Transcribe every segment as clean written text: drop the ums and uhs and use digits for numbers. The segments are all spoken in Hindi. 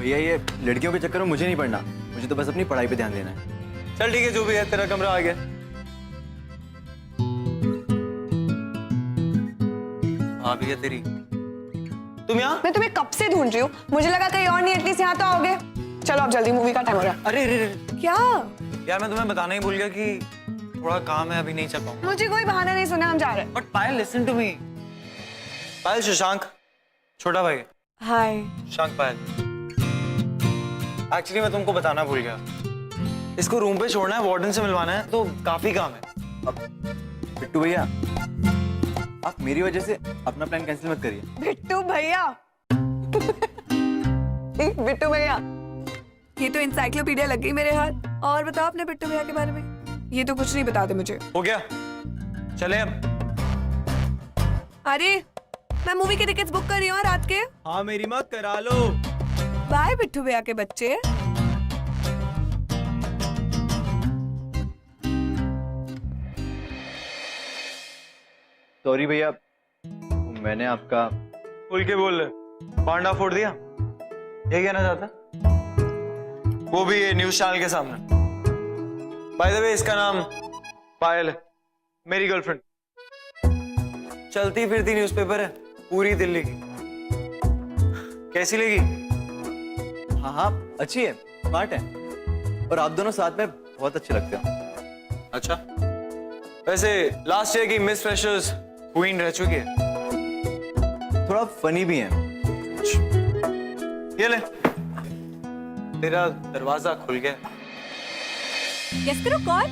भैया ये लड़कियों के चक्कर में मुझे नहीं पड़ना, मुझे तो बस अपनी पढ़ाई पे ध्यान देना है। चल ठीक है, जो भी है, तेरा कमरा आ गया। भाभी है तेरी, तुम यहाँ? मैं तुम्हें कब से ढूंढ रही हूँ, मुझे लगा कहीं और नहीं, एटलीस्ट यहाँ तो आओगे। चलो अब जल्दी, मूवी का टाइम हो रहा है। अरे अरे क्या? यार मैं तुम्हें बताना ही भूल गया कि थोड़ा काम है, अभी नहीं चल पाऊंगा। मुझे कोई बहाना नहीं सुना, हम जा रहे हैं। But Payal listen to me. Payal Shashank छोटा भाई। हाय। शशांक पायल। एक्चुअली मैं तुमको बताना भूल गया, इसको रूम पे छोड़ना है, वार्डन से मिलवाना है, तो काफी काम है। बिट्टू भैया, आप मेरी वजह से अपना प्लान कैंसिल मत करिए। बिट्टू भैया। बिट्टू भैया, ये तो इंसाइक्लोपीडिया लग गई मेरे हाथ। और बताओ अपने बिट्टू भैया के बारे में। ये तो कुछ नहीं बताते मुझे। हो गया, चले अब। अरे मैं मूवी की टिकट्स बुक कर रही हूँ रात के। हाँ मेरी माँ, करा लो। बाय बिट्टू भैया के बच्चे। सॉरी भैया, मैंने आपका खुल के बोल ले, पांडा फोड़ दिया, ये कहना चाहता? वो भी ये न्यूज चैनल के सामने। बाय द वे, इसका नाम पायल है, मेरी गर्लफ्रेंड। चलती फिरती न्यूज़पेपर है पूरी दिल्ली की। कैसी लगी? हाँ हाँ अच्छी है, स्मार्ट है, और आप दोनों साथ में बहुत अच्छे लगते हो। अच्छा, वैसे लास्ट ईयर की मिस फ्रेशर्स क्वीन रह चुकी है। थोड़ा फनी भी है। ये ले, तेरा दरवाजा खुल गया। गेस करो कौन?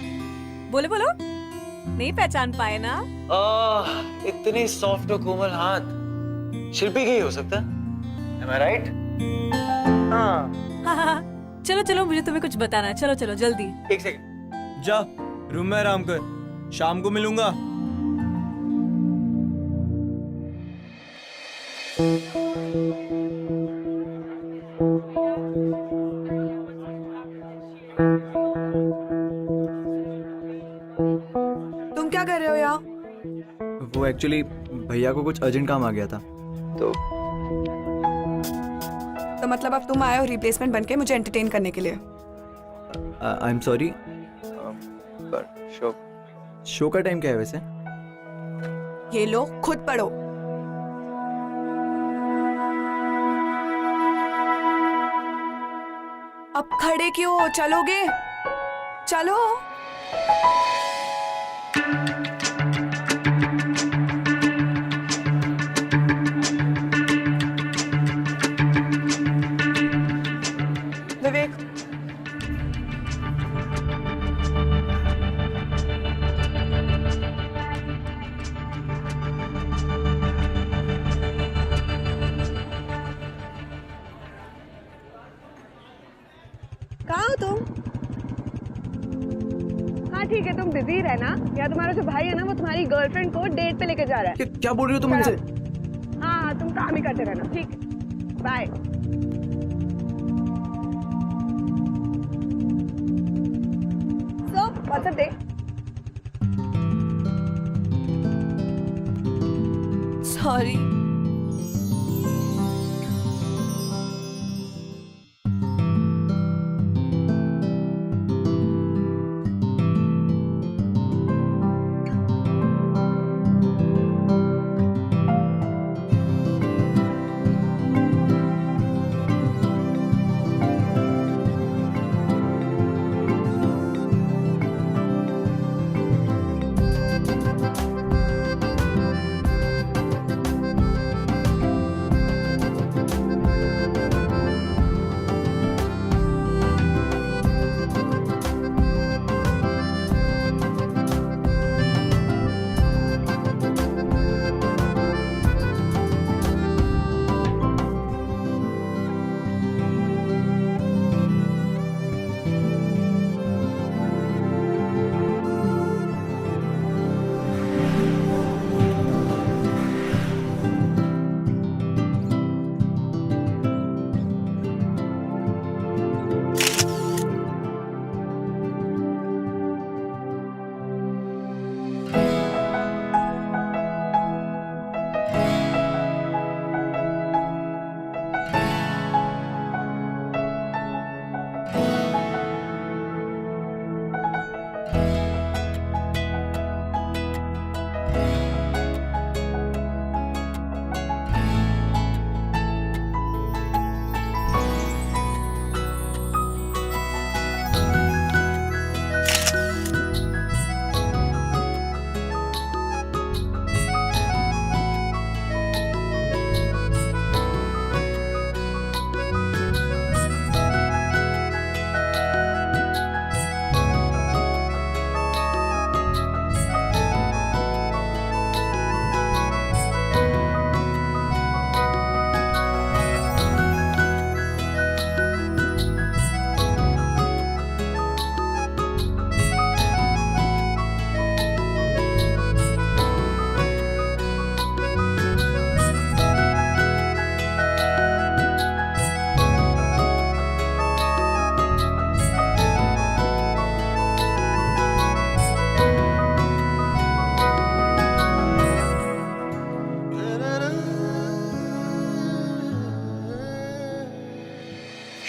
बोलो बोलो, नहीं पहचान पाए ना? इतने सॉफ्ट और कोमल हाथ, शिल्पी के ही हो सकता है। Am I right? हाँ। हाँ, चलो चलो, मुझे तुम्हें कुछ बताना है, चलो चलो जल्दी। एक सेकंड, जा रूम में आराम कर, शाम को मिलूंगा। तुम क्या कर रहे हो यहाँ? वो एक्चुअली भैया को कुछ अर्जेंट काम आ गया था, तो मतलब अब तुम आए हो रिप्लेसमेंट बनके मुझे एंटरटेन करने के लिए? आई एम सॉरी, पर शो का टाइम क्या है वैसे? ये लो, खुद पढ़ो। अब खड़े क्यों हो? चलोगे? चलो। विवेक, कहाँ हो तुम? हाँ ठीक है, तुम बिजी रहना। या तुम्हारा जो भाई है ना, वो तुम्हारी गर्लफ्रेंड को डेट पे लेके जा रहा है। क्या बोल रही हो तुम मुझसे? हाँ हाँ, तुम काम ही करते रहना, ठीक है? बाय। व्हाट्सएप दे। सॉरी।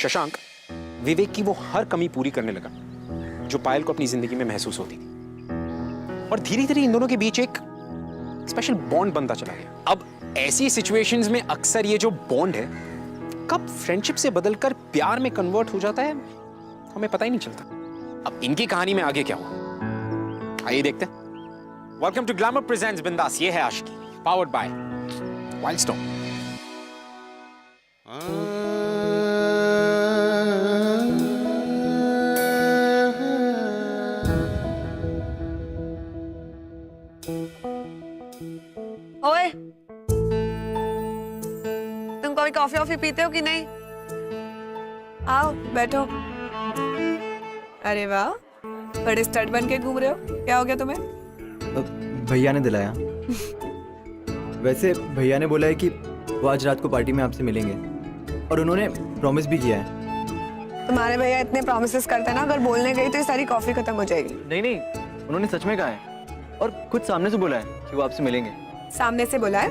शशांक विवेक की वो हर कमी पूरी करने लगा जो पायल को अपनी जिंदगी में महसूस होती थी, और धीरे धीरे इन दोनों के बीच एक स्पेशल बॉन्ड बनता चला गया। अब ऐसी सिचुएशंस में अक्सर ये जो बॉन्ड है कब फ्रेंडशिप से बदलकर प्यार में कन्वर्ट हो जाता है हमें पता ही नहीं चलता। अब इनकी कहानी में आगे क्या हुआ आइए देखते हैं। वेलकम टू ग्लैमर प्रेजेंट्स बिंदास, ये है आशिकी, पावर्ड बाय वाइल्ड स्टोन। ओए, तुम कभी कॉफी वॉफी पीते हो कि नहीं? आओ बैठो। अरे वाह, बड़े स्टड बन के घूम रहे हो, क्या हो गया तुम्हें? भैया ने दिलाया। वैसे भैया ने बोला है कि वो आज रात को पार्टी में आपसे मिलेंगे, और उन्होंने प्रॉमिस भी किया है। तुम्हारे भैया इतने प्रॉमिसेस करते हैं ना, अगर बोलने गई तो ये सारी कॉफी खत्म हो जाएगी। नहीं नहीं, उन्होंने सच में कहा है, और खुद सामने से बोला है कि वो आपसे मिलेंगे। सामने से बोला है?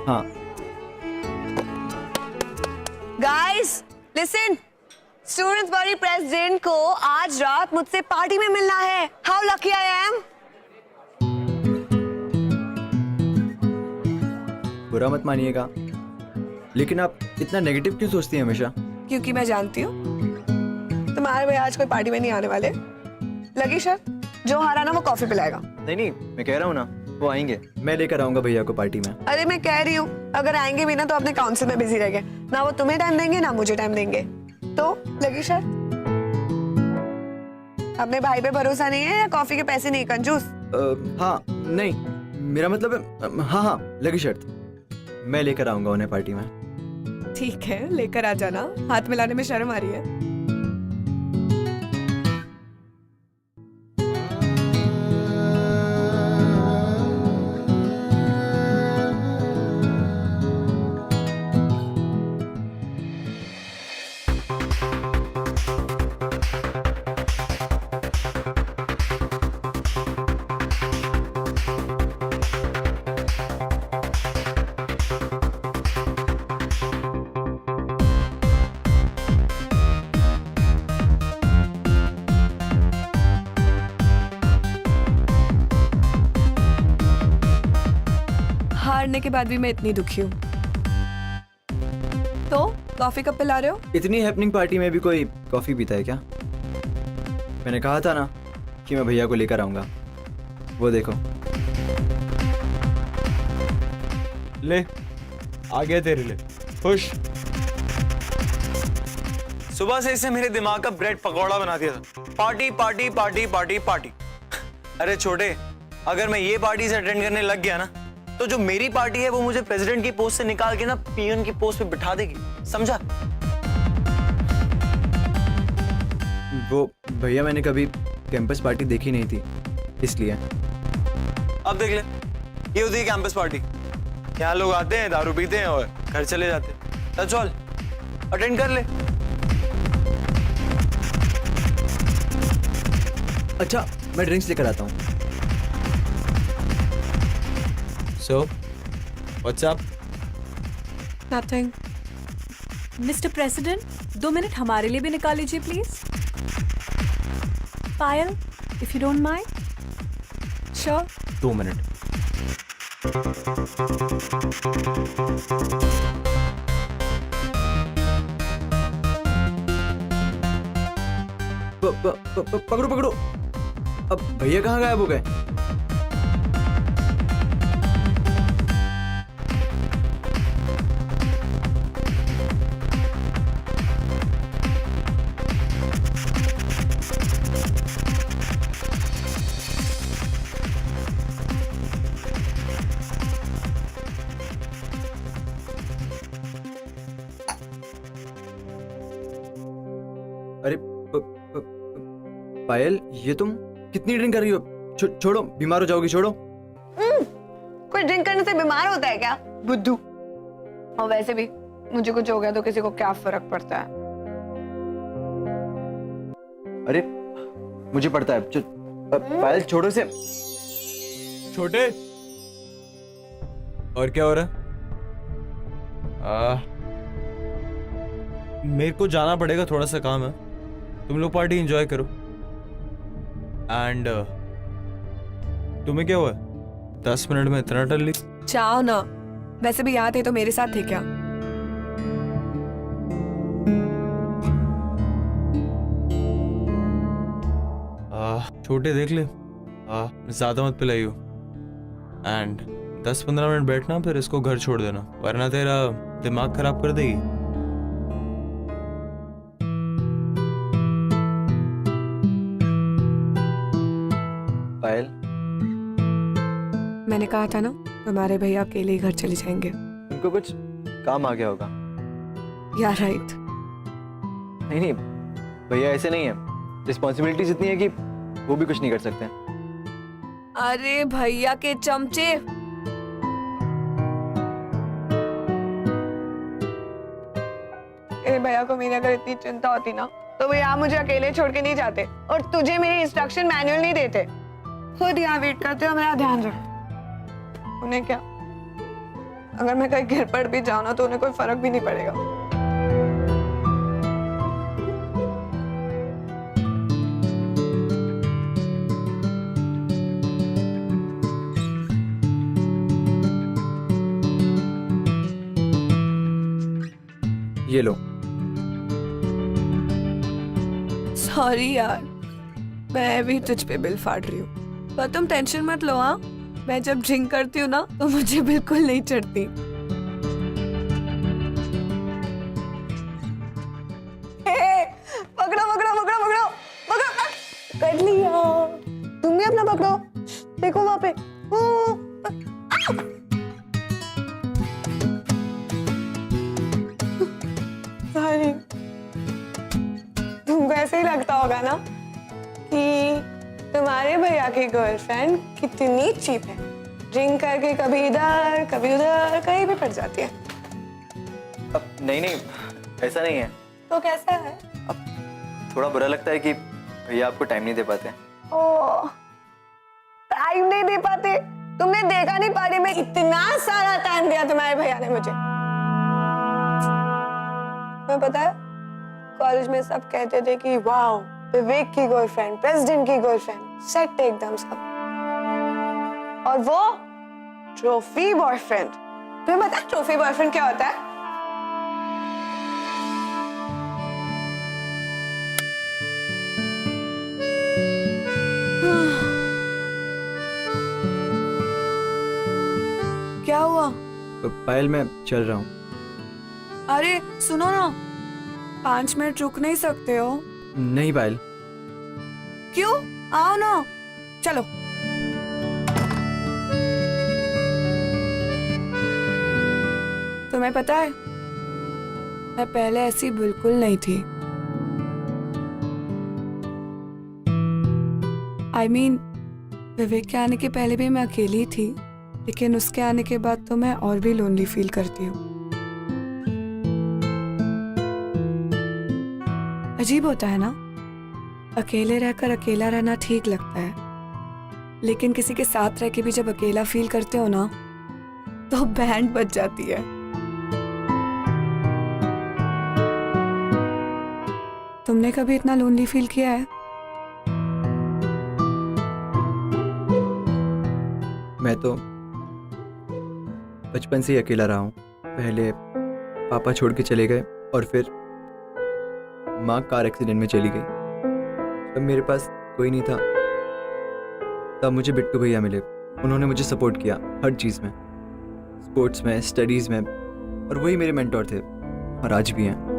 हाँ। Guys listen, students body president को आज रात मुझसे पार्टी में मिलना है। How lucky I am. बुरा मत मानिएगा, लेकिन आप इतना नेगेटिव क्यों सोचती हैं हमेशा? क्योंकि मैं जानती हूँ तुम्हारे भैया आज कोई पार्टी में नहीं आने वाले। लगी शर्त, जो हारा ना वो कॉफी पिलाएगा। नहीं नहीं, मैं कह रहा हूँ ना, वो आएंगे। मैं लेकर आऊंगा भैया को पार्टी में। अरे मैं कह रही हूँ, अगर आएंगे भी ना तो अपने काउंसिल में बिजी रहेंगे, ना वो तुम्हें टाइम देंगे ना मुझे टाइम देंगे। तो लगी शर्त? अपने भाई पे भरोसा नहीं है या कॉफी के पैसे नहीं कंजूस? हाँ नहीं, मेरा मतलब है हाँ हाँ, लगी शर्त। मैं लेकर आऊंगा उन्हें पार्टी में। ठीक है, लेकर आ जाना। हाथ मिलाने में शर्म आ रही है? हारने के बाद भी मैं इतनी दुखी हूँ। तो कॉफी कब पिला रहे हो? इतनी हैपनिंग पार्टी में भी कोई कॉफी पीता है क्या? मैंने कहा था ना कि मैं भैया को लेकर आऊंगा। वो देखो। ले आ गया तेरे लिए, खुश? सुबह से इसने मेरे दिमाग का ब्रेड पकौड़ा बना दिया था। Party party party party party. अरे छोटे, अगर मैं ये पार्टी से अटेंड करने लग गया ना, तो जो मेरी पार्टी है वो मुझे प्रेसिडेंट की पोस्ट से निकाल के ना पीएन की पोस्ट पे बिठा देगी, समझा? वो भैया, मैंने कभी कैंपस पार्टी देखी नहीं थी, इसलिए। अब देख ले, ये होती है कैंपस पार्टी। यहाँ लोग आते हैं, दारू पीते हैं और घर चले जाते हैं। That's all. अटेंड कर ले। अच्छा, मैं ड्रिंक्स लेकर आता हूँ। So, what's up? Nothing. Mister president, 2 minute हमारे लिए भी निकाल लीजिए please. Payal, if you don't mind. Sure. 2 minute. पकड़ो पकड़ो। अब भैया कहाँ गायब हो गए? अरे पायल, ये तुम कितनी ड्रिंक कर रही हो? छोड़ो, बीमार हो जाओगी, छोड़ो। कोई ड्रिंक करने से बीमार होता है क्या, बुद्धू? और वैसे भी मुझे कुछ हो गया तो किसी को क्या फर्क पड़ता है? अरे मुझे पड़ता है। पायल छोड़ो से। छोटे, और क्या हो रहा है? मेरे को जाना पड़ेगा, थोड़ा सा काम है। तुम लोग पार्टी एंजॉय करो। एंड तुम्हें क्या हुआ? 10 मिनट में इतना टल ली? जाओ ना, वैसे भी यहाँ थे तो मेरे साथ थे क्या? छोटे देख ले, ज्यादा मत पिलाइयो। एंड 10-15 मिनट बैठना, फिर इसको घर छोड़ देना, वरना तेरा दिमाग खराब कर देगी। पायल, मैंने कहा था ना तुम्हारे भैया अकेले ही घर चले जाएंगे। उनको कुछ काम आ गया होगा। यार राइट। नहीं नहीं, भैया ऐसे नहीं है। रिस्पॉन्सिबिलिटीज इतनी है कि वो भी कुछ नहीं कर सकते। अरे भैया के चमचे। तेरे भैया को मेरी अगर इतनी चिंता होती ना तो वो यहाँ मुझे अकेले छोड़ के नहीं जाते और तुझे मेरी इंस्ट्रक्शन मैनुअल नहीं देते। खुद यहाँ वेट करते हो, मेरा ध्यान रख। उन्हें क्या, अगर मैं कहीं गिर पड़ भी जाऊँ ना तो उन्हें कोई फर्क भी नहीं पड़ेगा। ये लो। सॉरी यार, मैं भी तुझ पे बिल फाड़ रही हूँ, पर तुम टेंशन मत लो। हाँ, मैं जब ड्रिंक करती हूँ ना तो मुझे बिल्कुल नहीं चढ़ती। पकड़ो पकड़ो पकड़ो पकड़ो पकड़ो, कर लिया। तुम भी अपना पकड़ो, देखो वहां पे। सॉरी, तुमको ऐसे ही लगता होगा ना कि तुम्हारे भैया की गर्लफ्रेंड कितनी चीप है, ड्रिंक करके कभी इधर कभी उधर कहीं भी पड़ जाती है। अब नहीं नहीं, ऐसा नहीं है। तो कैसा है? अब थोड़ा बुरा लगता है कि भैया आपको टाइम नहीं दे पाते। ओह, टाइम नहीं दे पाते? तुमने देखा नहीं पार्टी में इतना सारा टाइम दिया तुम्हारे भैया ने मुझे। तुम्हें पता है, कॉलेज में सब कहते थे कि वाओ, विवेक की गर्लफ्रेंड, प्रेसिडेंट की गर्लफ्रेंड, सेट एकदम सब। और वो ट्रॉफी बॉयफ्रेंड। तुम्हें पता है ट्रॉफी बॉयफ्रेंड क्या होता है? क्या हुआ? तो पायल, मैं चल रहा हूँ। अरे सुनो ना, 5 मिनट रुक नहीं सकते हो? नहीं पायल। क्यों? आओ ना, चलो। तुम्हें पता है, मैं पहले ऐसी बिल्कुल नहीं थी। I mean, विवेक के आने के पहले भी मैं अकेली थी, लेकिन उसके आने के बाद तो मैं और भी लोनली फील करती हूँ। अजीब होता है ना, अकेले रहकर अकेला रहना ठीक लगता है, लेकिन किसी के साथ रह के भी जब अकेला फील करते हो ना तो बैंड बज जाती है। तुमने कभी इतना लोनली फील किया है? मैं तो बचपन से ही अकेला रहा हूँ। पहले पापा छोड़ के चले गए और फिर माँ कार एक्सीडेंट में चली गई। जब मेरे पास कोई नहीं था तब मुझे बिट्टू भैया मिले। उन्होंने मुझे सपोर्ट किया हर चीज़ में, स्पोर्ट्स में, स्टडीज़ में, और वही मेरे मेंटोर थे और आज भी हैं।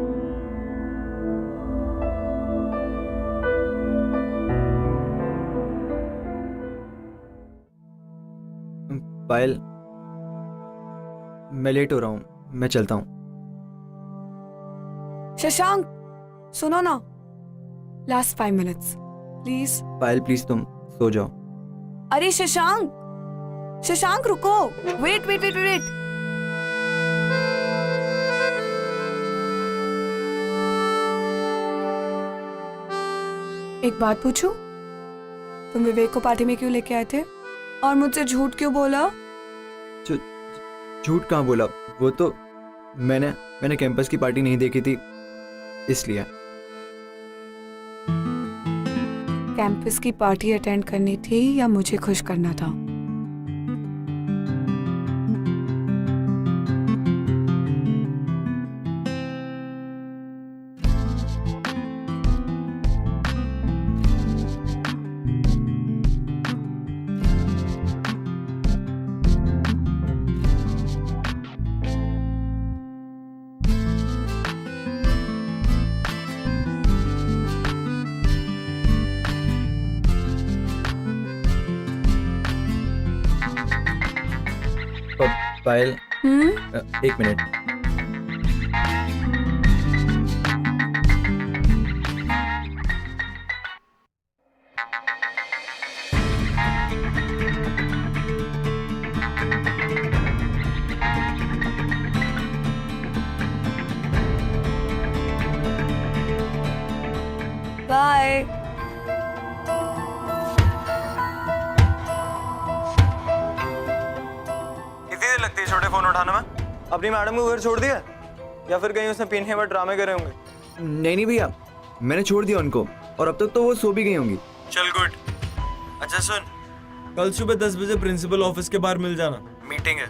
पायल, मैं लेट हो रहा हूँ, मैं चलता हूँ। शशांक, सुनो ना, last 5 minutes please. Payal please, तुम सो जाओ। अरे शशांक, शशांक रुको, वेट वेट वेट वेट। एक बात पूछूं? तुम विवेक को पार्टी में क्यों लेके आए थे और मुझसे झूठ क्यों बोला? झूठ कहाँ बोला? वो तो मैंने कैंपस की पार्टी नहीं देखी थी इसलिए। कैंपस की पार्टी अटेंड करनी थी या मुझे खुश करना था? पायल, हम्म? एक मिनट। बाय। कितनी देर लगती है छोटे फोन उठाने में? अपनी मैडम को घर छोड़ दिया या फिर कहीं उसने पीने पर ड्रामे करे होंगे? नहीं नहीं भैया, मैंने छोड़ दिया उनको और अब तक तो वो सो भी गई होंगी। चल गुड। अच्छा सुन, कल सुबह 10 बजे प्रिंसिपल ऑफिस के बाहर मिल जाना। मीटिंग है,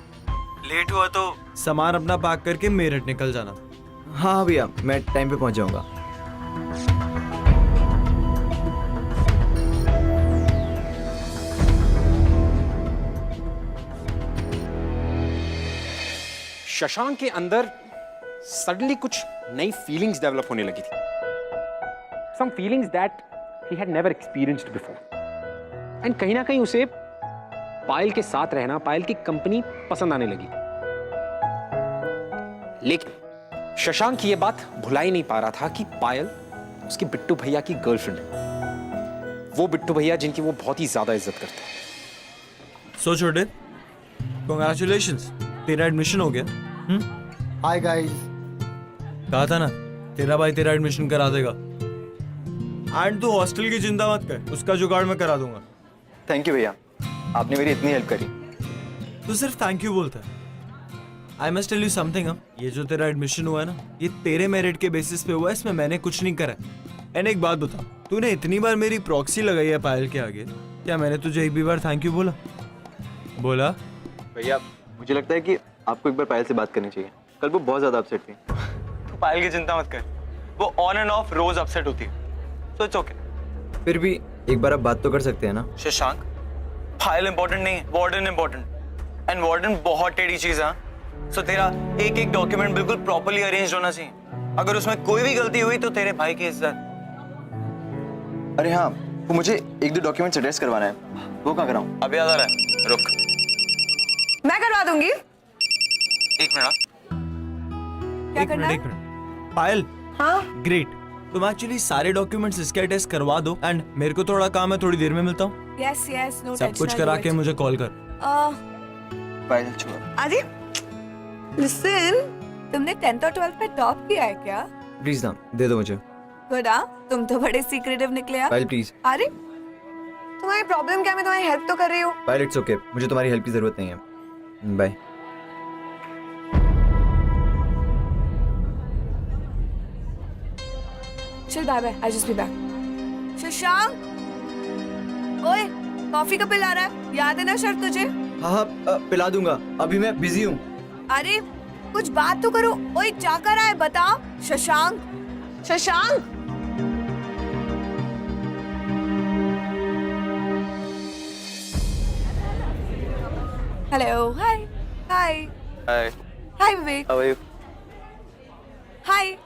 लेट हुआ तो सामान अपना पैक करके मेरठ निकल जाना। हाँ हाँ भैया, मैं टाइम पे पहुंच जाऊंगा। शशांक के अंदर सडनली कुछ नई फीलिंग्स डेवलप होने लगी थी। Some feelings that he had never experienced before. And कहीं ना कहीं उसे पायल के साथ रहना, पायल की कंपनी पसंद आने लगी। लेकिन शशांक ये बात भुला ही नहीं पा रहा था कि पायल उसकी बिट्टू भैया की गर्लफ्रेंड है। वो बिट्टू भैया जिनकी वो बहुत ही ज्यादा इज्जत करते हैं। सो छोटे, कांग्रेचुलेशंस, तेरा एडमिशन हो गया। Hi guys. कहा था ना, तेरा भाई तेरा एडमिशन करा देगा। एंड तू हॉस्टल की चिंता मत कर, उसका जुगाड़ मैं करा दूंगा। थैंक यू भैया, आपने मेरी इतनी हेल्प करी। तू सिर्फ थैंक यू बोलता है। I must tell you something. ये जो तेरा एडमिशन हुआ है ना, ये तेरे मेरिट के बेसिस पे हुआ है, इसमें मैंने कुछ नहीं करा। एंड एक बात बता, तूने इतनी बार मेरी प्रॉक्सी लगाई है पायल के आगे, क्या मैंने तुझे एक भी बार थैंक यू बोला? बोला? भैया मुझे लगता है कि आपको एक बार पायल से बात करनी चाहिए। कल वो बहुत ज्यादा अपसेट थी। तू पायल की चिंता मत कर, वो on end of rose upset होती है, सो इट्स ओके। फिर भी एक बार आप बात तो कर सकते हैं ना। शशांक, फाइल इंपॉर्टेंट नहीं है, वार्डन इंपॉर्टेंट। एंड वार्डन बहुत टेढ़ी चीज है। सो तेरा एक एक डॉक्यूमेंट बिल्कुल प्रॉपर्ली अरेंज होना चाहिए। अगर उसमें कोई भी गलती हुई तो तेरे भाई की इज्जत। अरे हाँ, वो मुझे एक दो डॉक्यूमेंट्स एड्रेस करवाना है, वो कहाँ कराऊँ? अब याद आ रहा है, रुक मैं करवा दूंगी। एक मिनट। क्या करना है? एक मिनट। पायल, हाँ ग्रेट। तुम एक्चुअली सारे डॉक्यूमेंट्स इसके अटैच करवा दो एंड मेरे को थोड़ा काम है, थोड़ी देर में मिलता हूँ। यस यस, नो सब कुछ करा के मुझे कॉल कर। पायल छोड़। अजी लिसन, तुमने 10th और 12th में टॉप किया है क्या? प्लीज ना, दे दो मुझे। गुड। तुम तो बड़े सीक्रेटिव निकले यार। पायल प्लीज। अरे तुम्हारी प्रॉब्लम क्या है? मैं तुम्हारी हेल्प तो कर रही हूँ। पायल इट्स ओके, मुझे तुम्हारी हेल्प की जरूरत नहीं है। बाय। चल bye bye, I just be back. Shashank, ओए कॉफी कब पिला रहा है? याद है ना शर्त तुझे? हाँ हाँ, पिला दूंगा, अभी मैं बिजी हूँ। अरे कुछ बात तो करो। ओए क्या कर रहा है बता। Shashank, Shashank. Hello, hi hi hi, hi Vivek, how are you? Hi.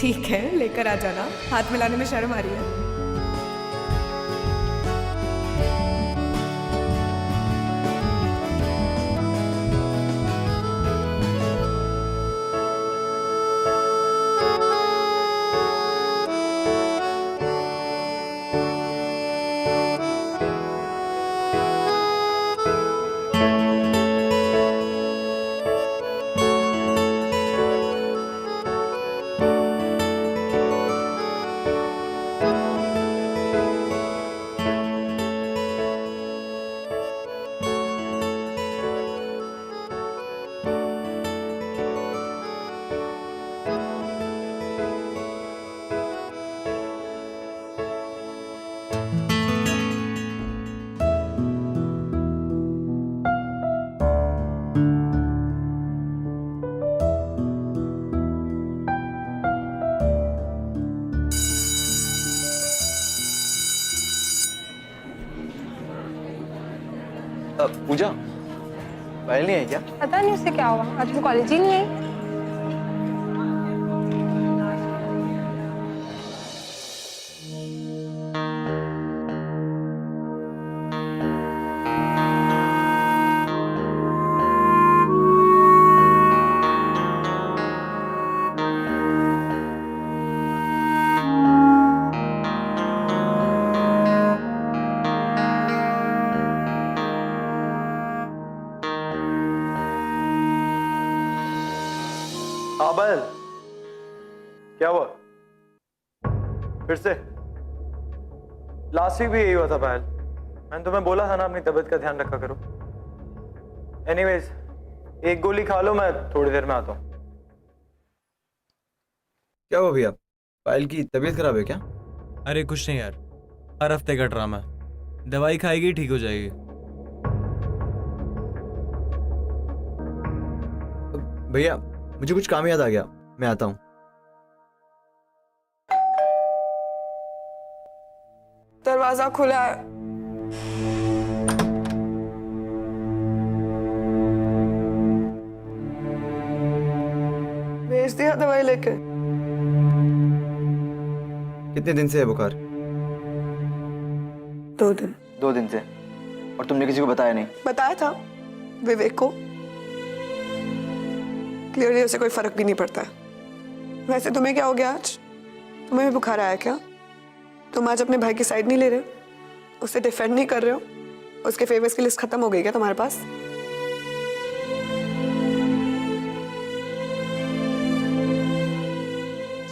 ठीक है, लेकर आ जाना। हाथ मिलाने में शर्म आ रही है। पूजा पायल नहीं आई क्या? पता नहीं उससे क्या हुआ, आज वो कॉलेज ही नहीं आई। हाँ पायल, क्या हुआ? फिर से? लास्ट वीक भी यही हुआ था पायल। मैंने तुम्हें बोला था ना अपनी तबीयत का ध्यान रखा करो। एनीवेज, एक गोली खा लो, मैं थोड़ी देर में आता हूँ। क्या हुआ भैया? पायल की तबीयत खराब है क्या? अरे कुछ नहीं यार, हर हफ्ते का ड्रामा है। दवाई खाएगी ठीक हो जाएगी। भैया मुझे कुछ काम याद आ गया, मैं आता हूँ। दरवाजा खुला है। भेज दिया दवाई लेके। कितने दिन से है बुखार? 2 दिन। 2 दिन से? और तुमने किसी को बताया नहीं? बताया था विवेक को। क्लियरली उसे कोई फर्क भी नहीं पड़ता है। वैसे तुम्हें क्या हो गया आज? तुम्हें भी बुखार आया क्या? तुम आज अपने भाई की साइड नहीं ले रहे, उसे डिफेंड नहीं कर रहे हो? उसके फेवर्स की लिस्ट खत्म हो गई क्या तुम्हारे पास?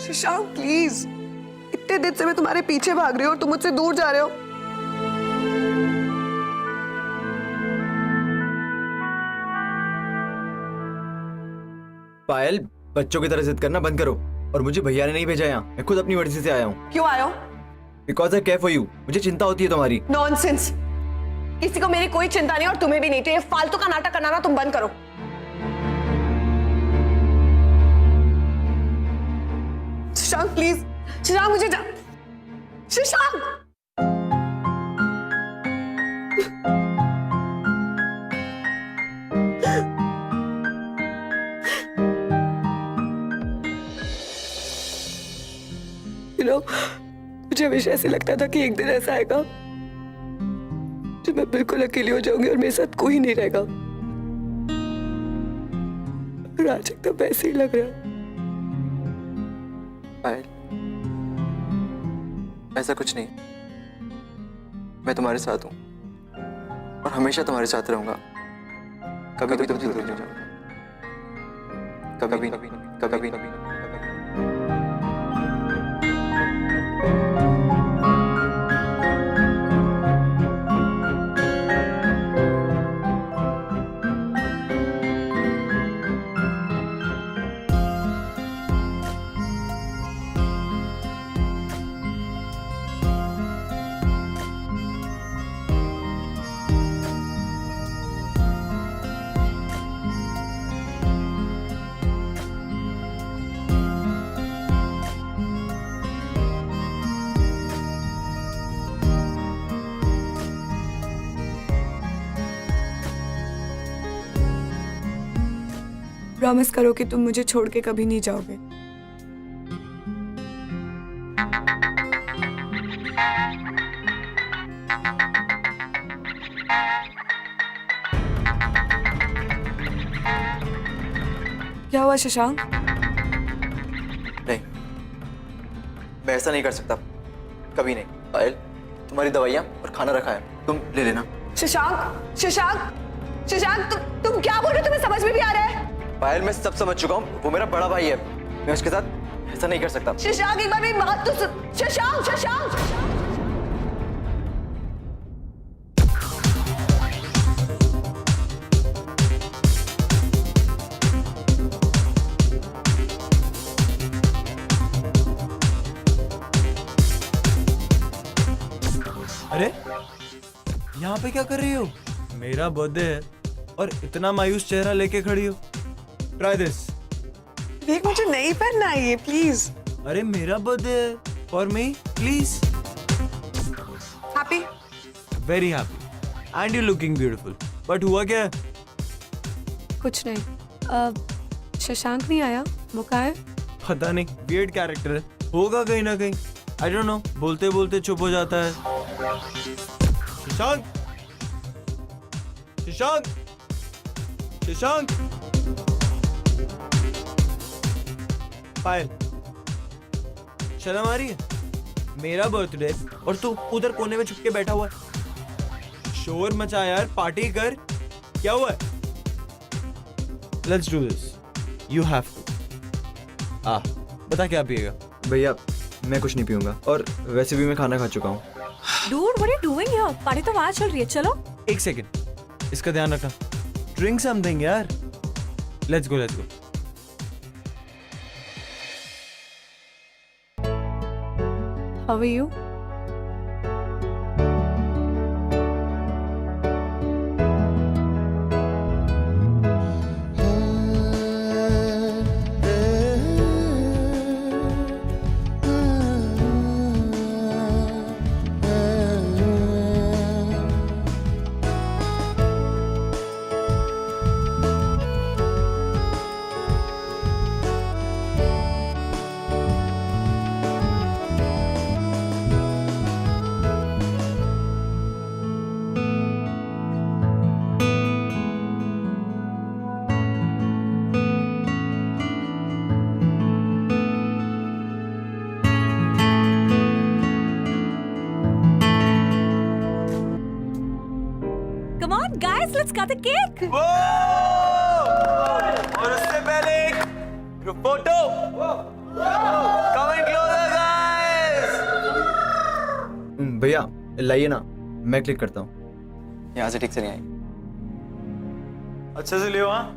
शशांक प्लीज, इतने दिन से मैं तुम्हारे पीछे भाग रही हूँ और तुम मुझसे दूर जा रहे हो। पायल बच्चों की तरह जिद करना बंद करो। और मुझे भैया ने नहीं भेजा यहाँ, मैं खुद अपनी मर्जी से आया हूँ। क्यों आए हो? Because I care for you, मुझे चिंता होती है तुम्हारी। नॉनसेंस, किसी को मेरी कोई चिंता नहीं और तुम्हें भी नहीं। तो ये फालतू का नाटक करना ना तुम बंद करो। शशांक प्लीज, शशांक मुझे जा, शशांक। मुझे हमेशा ऐसे लगता था कि एक दिन ऐसा आएगा जब मैं बिल्कुल अकेली हो जाऊंगी और मेरे साथ कोई नहीं रहेगा। और आज एकदम वैसे ही लग रहा है। पायल, ऐसा कुछ नहीं, मैं तुम्हारे साथ हूँ और हमेशा तुम्हारे साथ रहूंगा। कभी तो दूर नहीं जाऊंगा, कभी कभी कभी कभी। प्रॉमिस करो कि तुम मुझे छोड़ के कभी नहीं जाओगे। हुआ शशांक? नहीं, मैं ऐसा नहीं कर सकता, कभी नहीं। पायल, तुम्हारी दवाइयाँ और खाना रखा है, तुम ले लेना। शशांक, शशांक, शशांक, तुम क्या बोल रहे हो? तुम्हें समझ में भी आ रहा है? पायल, मैं सब समझ चुका हूँ, वो मेरा बड़ा भाई है, मैं उसके साथ ऐसा नहीं कर सकता। शशांक, एक बार मेरी बात तो सुन। शशांक, शशांक, अरे यहाँ पे क्या कर रही हो? मेरा बर्थडे है और इतना मायूस चेहरा लेके खड़ी हो। Try this. देख, मुझे नहीं पहनना है ये, प्लीज। अरे मेरा बर्थडे है, for me please. Happy? Very happy and you looking beautiful. But हुआ क्या है? कुछ नहीं। शशांक नहीं आया, वो कहाँ है? पता नहीं, वियर्ड कैरेक्टर है, होगा कहीं ना कहीं। आई डोंट नो, बोलते बोलते चुप हो जाता है। शशांक, शशांक, शशांक। पायल, शर्म आ रही है? मेरा बर्थडे और तू उधर कोने में छुप के बैठा हुआ है। शोर मचा यार, पार्टी कर। क्या हुआ है? Let's do this, you have to. बता क्या पिएगा? भैया मैं कुछ नहीं पीऊंगा, और वैसे भी मैं खाना खा चुका हूँ। Dude, what are you doing here? Party तो वहाँ चल रही है, चलो। एक सेकेंड, इसका ध्यान रखना। ड्रिंक समथिंग यार। Let's go, let's go. How are you? Come on, guys, let's cut the cake. और उससे पहले एक फोटो। Comment closure guys. भैया लाइए ना, मैं क्लिक करता हूँ। यहाँ से ठीक से नहीं आई। अच्छे से लियो। हाँ,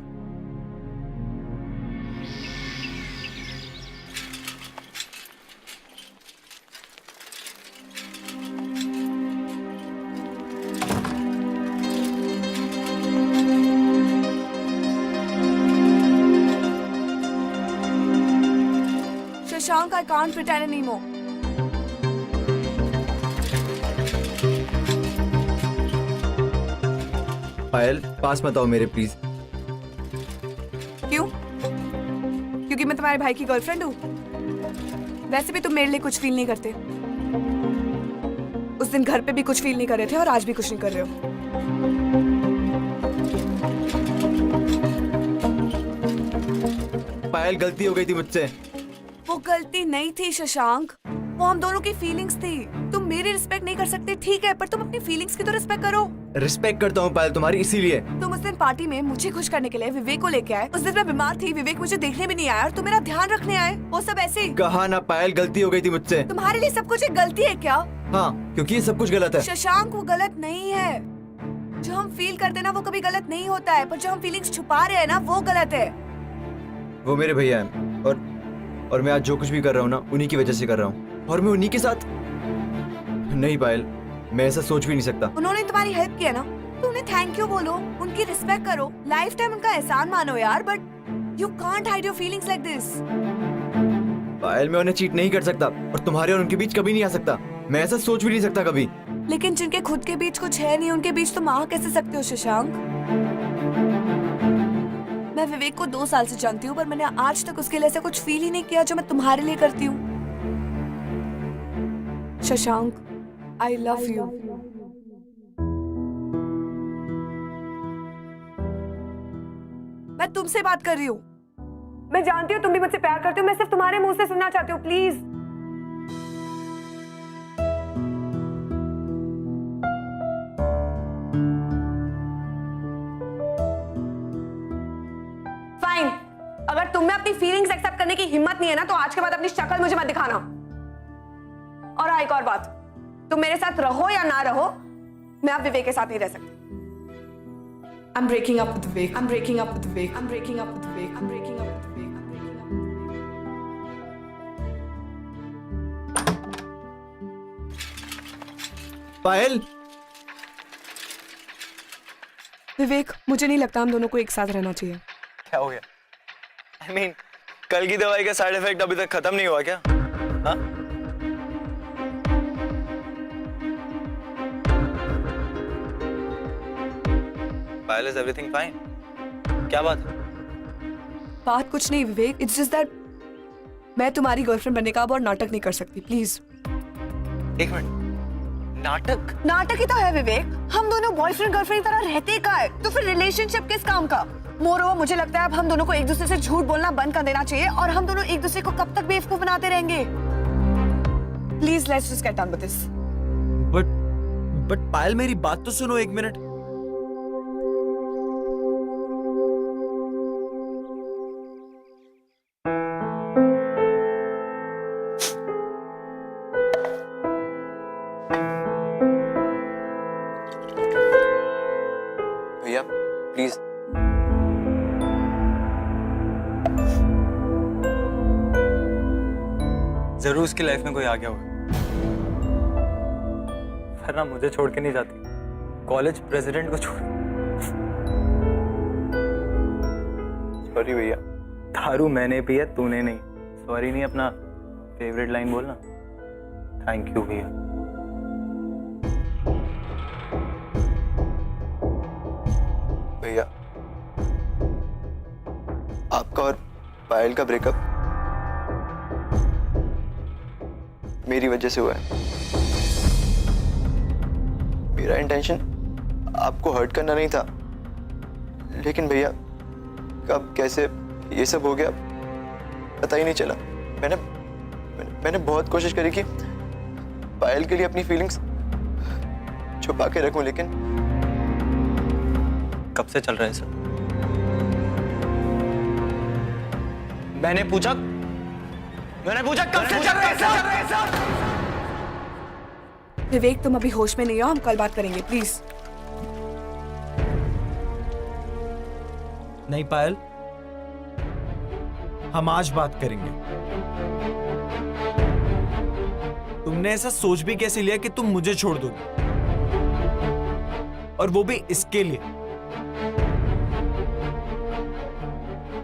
Shashank, I can't pretend anymore. पायल पास मत आओ मेरे प्लीज। क्यों? क्योंकि मैं तुम्हारे भाई की गर्लफ्रेंड हूँ? वैसे भी तुम मेरे लिए कुछ फील नहीं करते। उस दिन घर पे भी कुछ फील नहीं कर रहे थे और आज भी कुछ नहीं कर रहे हो। पायल गलती हो गई थी मुझसे। वो गलती नहीं थी शशांक, वो हम दोनों की फीलिंग्स थी। तुम मेरी रिस्पेक्ट नहीं कर सकते ठीक है, पर तुम अपनी फीलिंग्स की तो रिस्पेक्ट करो। रिस्पेक्ट करता हूँ पायल तुम्हारी, इसीलिए। तुम उस दिन पार्टी में मुझे खुश करने के लिए विवेक को लेके आए। उस दिन मैं बीमार थी, विवेक मुझे देखने भी नहीं आया और तुम मेरा ध्यान रखने आए। वो सब ऐसे ही। कहा ना पायल, गलती हो गई थी मुझसे। तुम्हारे लिए सब कुछ एक गलती है क्या? हाँ, क्योंकि ये सब कुछ गलत है। शशांक, वो गलत नहीं है। जो हम फील करते हैं ना, वो कभी गलत नहीं होता है, पर जो हम फीलिंग्स छुपा रहे हैं ना, वो गलत है। वो मेरे भैया हैं और मैं आज जो कुछ भी कर रहा हूँ ना, उन्हीं की वजह से कर रहा हूँ, और मैं उन्हीं के साथ। नहीं पायल, मैं ऐसा सोच भी नहीं सकता। उन्होंने तुम्हारी हेल्प किया ना, तो उन्हें थैंक यू बोलो, उनकी रिस्पेक्ट करो, लाइफ टाइम उनका एहसान मानो यार। But you can't hide your feelings like this. Payal मैं उन्हें चीट नहीं कर सकता, और तुम्हारे और उनके बीच कभी नहीं आ सकता। मैं ऐसा सोच भी नहीं सकता कभी। लेकिन जिनके खुद के बीच कुछ है नहीं, उनके बीच तुम आ कैसे सकते हो शशांक? मैं विवेक को 2 साल से जानती हूँ, पर मैंने आज तक उसके लिए ऐसा कुछ फील ही नहीं किया जो मैं तुम्हारे लिए करती हूँ। Shashank, I love you. मैं तुमसे बात कर रही हूँ। मैं जानती हूँ तुम भी मुझसे प्यार करते हो, मैं सिर्फ तुम्हारे मुंह से सुनना चाहती हूँ, प्लीज। फाइन, अगर तुम में अपनी फीलिंग्स एक्सेप्ट करने की हिम्मत नहीं है ना, तो आज के बाद अपनी शक्ल मुझे मत दिखाना। और हाँ, एक और बात, तुम मेरे साथ रहो या ना रहो, मैं अब विवेक के साथ नहीं रह सकती। I'm breaking up with Vivek. I'm breaking up with Vivek. I'm breaking up with Vivek. I'm breaking up with Vivek. I'm breaking up with Vivek. पायल, विवेक, मुझे नहीं लगता हम दोनों को एक साथ रहना चाहिए। क्या हो गया? I mean, कल की दवाई का साइड इफेक्ट अभी तक खत्म नहीं हुआ क्या? हाँ? पायल, is everything fine? क्या बात है? बात कुछ नहीं विवेक, इट्स जस्ट दैट मैं तुम्हारी गर्लफ्रेंड बनने का अब और नाटक नहीं कर सकती, प्लीज। एक मिनट, नाटक? नाटक ही तो है विवेक, हम दोनों बॉयफ्रेंड गर्लफ्रेंड की तरह रहते का है, तो फिर रिलेशनशिप किस काम का? मोरोवर, मुझे लगता है अब हम दोनों को एक दूसरे से झूठ बोलना बंद कर देना चाहिए, और हम दोनों एक दूसरे को कब तक बेवकूफ बनाते रहेंगे? Please let's just get done with this. But Payal, मेरी बात तो सुनो एक मिनट। भैया प्लीज। जरूर उसकी लाइफ में कोई आ गया होगा, वरना मुझे छोड़ के नहीं जाती, कॉलेज प्रेसिडेंट को छोड़। सॉरी भैया। दारू मैंने पी है, तूने नहीं। सॉरी नहीं, अपना फेवरेट लाइन बोलना, थैंक यू भैया। भैया, आपका और पायल का ब्रेकअप मेरी वजह से हुआ है। मेरा इंटेंशन आपको हर्ट करना नहीं था, लेकिन भैया कब कैसे ये सब हो गया पता ही नहीं चला। मैंने बहुत कोशिश करी कि पायल के लिए अपनी फीलिंग्स छुपा के रखूं, लेकिन कब से चल रहा है सब? मैंने पूछा कब से चल रहा है सब? विवेक, तुम अभी होश में नहीं हो, हम कल बात करेंगे, प्लीज। नहीं पायल, हम आज बात करेंगे। तुमने ऐसा सोच भी कैसे लिया कि तुम मुझे छोड़ दोगे, और वो भी इसके लिए?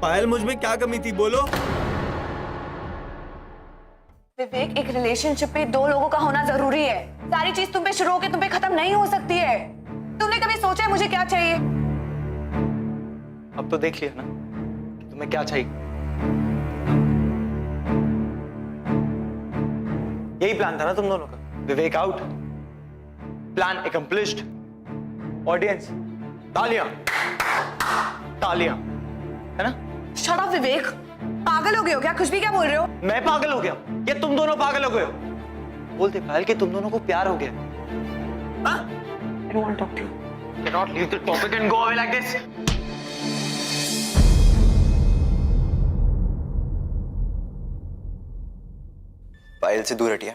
पायल, मुझ में क्या कमी थी, बोलो। विवेक, एक रिलेशनशिप में दो लोगों का होना जरूरी है। सारी चीज तुम पे शुरू होकर तुम पे खत्म नहीं हो सकती है। तुमने कभी सोचा है मुझे क्या चाहिए? अब तो देख लिया ना कि तुम्हें क्या चाहिए। यही प्लान था ना तुम दोनों का, विवेक आउट, प्लान अकम्प्लिश्ड। ऑडियंस तालियां, तालियां, है ना? शट अप विवेक, पागल हो गए हो क्या? कुछ भी क्या बोल रहे हो? मैं पागल हो गया या तुम दोनों पागल हो गए हो? बोलते पायल कि तुम दोनों को प्यार हो गया। I don't want to talk to you. Cannot leave the topic and go away like this. पायल से दूर हटिया।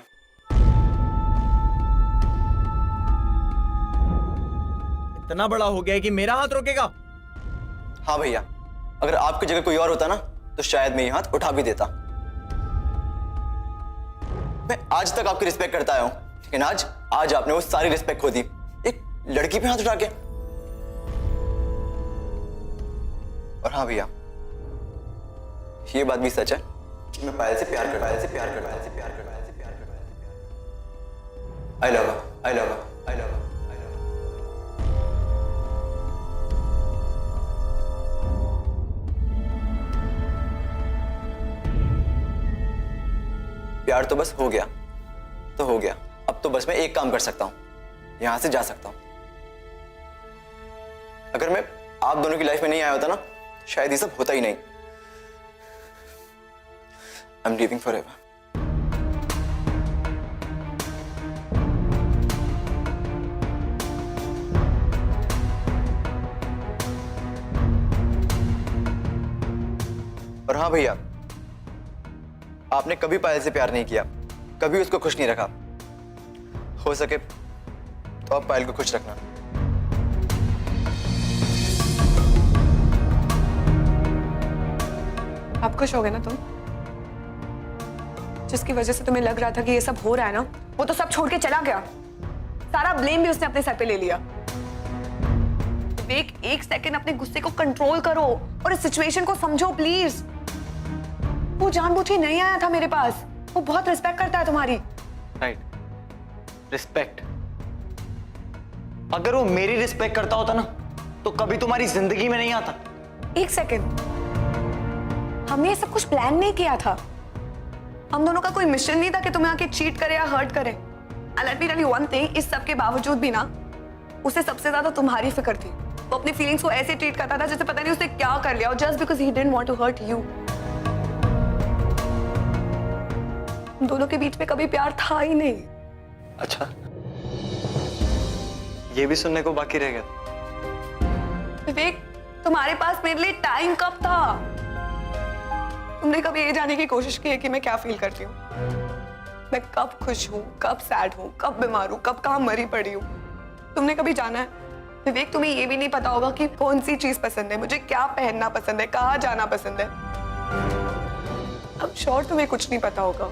इतना बड़ा हो गया है कि मेरा हाथ रोकेगा? हाँ भैया, अगर आपकी जगह कोई और होता ना तो शायद मैं ये हाथ उठा भी देता। मैं आज तक आपकी रिस्पेक्ट करता आया हूं, लेकिन आज आपने वो सारी रिस्पेक्ट खो दी एक लड़की पे हाथ उठा के। और हाँ भैया, ये बात भी सच है कि मैं पायल से प्यार करता आई लव her. प्यार तो बस हो गया तो हो गया। अब तो बस मैं एक काम कर सकता हूं, यहां से जा सकता हूं। अगर मैं आप दोनों की लाइफ में नहीं आया होता ना, शायद ये सब होता ही नहीं। I'm leaving forever. और हाँ भैया, आपने कभी पायल से प्यार नहीं किया, कभी उसको खुश नहीं रखा। हो सके तो आप पायल को खुश रखना। आप खुश हो गए ना तुम? जिसकी वजह से तुम्हें लग रहा था कि ये सब हो रहा है ना, वो तो सब छोड़ के चला गया। सारा ब्लेम भी उसने अपने सर पे ले लिया। विवेक, एक सेकंड अपने गुस्से को कंट्रोल करो और इस सिचुएशन को समझो प्लीज। वो जानबूझ के नहीं आया था मेरे पास, वो बहुत रिस्पेक्ट करता है तुम्हारी। Right, respect. अगर वो मेरी रिस्पेक्ट करता होता ना तो कभी तुम्हारी जिंदगी में नहीं आता। एक सेकंड, हमने ये सब कुछ प्लान नहीं किया था। हम दोनों का कोई मिशन नहीं था कि तुम्हें आके चीट करे या हर्ट करे। And let me tell you one thing, इस सब के बावजूद भी ना उसे सबसे ज्यादा तुम्हारी फिक्र थी। वो अपनी फीलिंग्स को ऐसे ट्रीट करता था जैसे पता नहीं उसने क्या कर लिया, just because he didn't want to hurt you. हम दोनों के बीच में कभी प्यार था ही नहीं। अच्छा, ये भी सुनने को बाकी रह गया। विवेक, तुम्हारे पास मेरे लिए टाइम कब था? तुमने कभी ये जानने की कोशिश की है कि मैं क्या फील करती हूँ? मैं कब खुश हूँ, कब सैड हूँ, कब बीमार हूँ, कब कहाँ मरी पड़ी हूँ? तुमने कभी जाना है? विवेक, तुम्हें ये भी नहीं पता होगा कि कौन सी चीज पसंद है, मुझे क्या पहनना पसंद है, कहाँ जाना पसंद है। अब श्योर तुम्हें कुछ नहीं पता होगा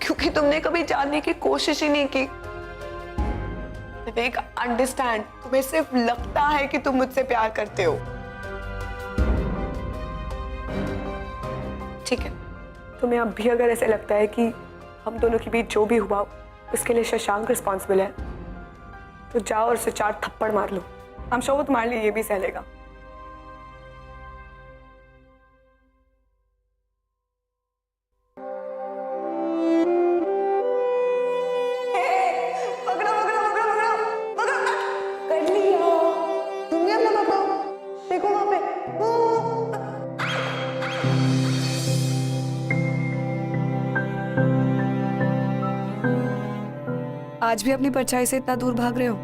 क्योंकि तुमने कभी जानने की कोशिश ही नहीं की। विवेक, अंडरस्टैंड, तुम्हें सिर्फ लगता है कि तुम मुझसे प्यार करते हो। ठीक है, तुम्हें अब भी अगर ऐसे लगता है कि हम दोनों के बीच जो भी हुआ उसके लिए शशांक रिस्पॉन्सिबल है, तो जाओ और उसे 4 थप्पड़ मार लो। हम श्योर वो तुम्हारे लिए ये भी सह लेगा। आज भी अपनी परछाई से इतना दूर भाग रहे हो?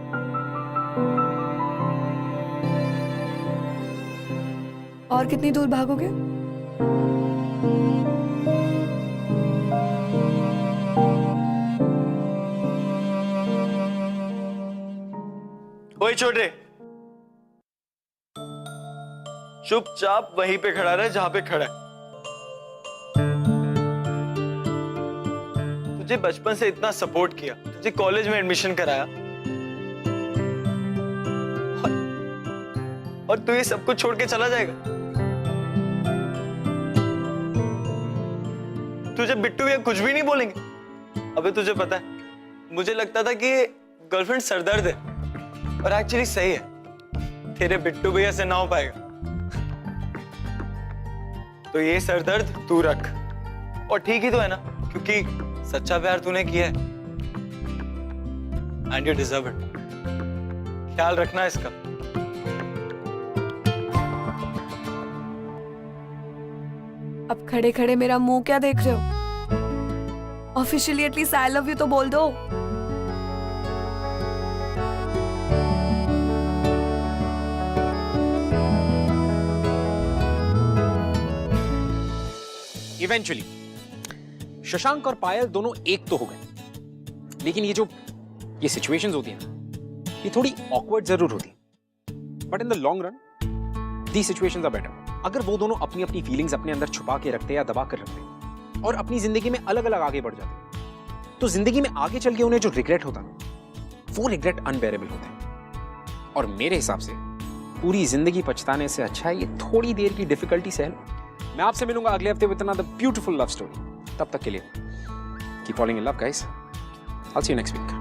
और कितनी दूर भागोगे? ओए छोटे, चुपचाप वहीं पे खड़ा रहे जहां पे खड़ा है। तुझे बचपन से इतना सपोर्ट किया, तुझे कॉलेज में एडमिशन कराया और तू ये सब कुछ छोड़ के चला जाएगा। तुझे बिट्टू भैया कुछ भी नहीं बोलेंगे? अबे तुझे पता है, मुझे लगता था कि गर्लफ्रेंड सरदर्द है और एक्चुअली सही है, तेरे बिट्टू भैया से ना हो पाएगा। तो ये सरदर्द तू रख, और ठीक ही तो है ना, क्योंकि सच्चा प्यार तूने किया है एंड यू डिजर्व इट। ख्याल रखना इसका। अब खड़े खड़े मेरा मुंह क्या देख रहे हो? Officially at least I love you तो बोल दो। इवेंचुअली शशांक और पायल दोनों एक तो हो गए, लेकिन ये सिचुएशंस होती हैं ना, ये थोड़ी ऑकवर्ड जरूर होती हैं, but in the long run the situations are better. अगर वो दोनों अपनी अपनी फीलिंग्स अपने अंदर छुपा के रखते या दबा कर रखते और अपनी जिंदगी में अलग अलग आगे बढ़ जाते, तो जिंदगी में आगे चल के उन्हें जो रिग्रेट होता ना, वो रिग्रेट अनबेरेबल होता है। और मेरे हिसाब से पूरी जिंदगी पछताने से अच्छा है ये थोड़ी देर की डिफिकल्टी सहल। मैं आपसे मिलूंगा अगले हफ्ते with another beautiful love story. तब तक के लिए keep falling in love guys. I'll see you next week.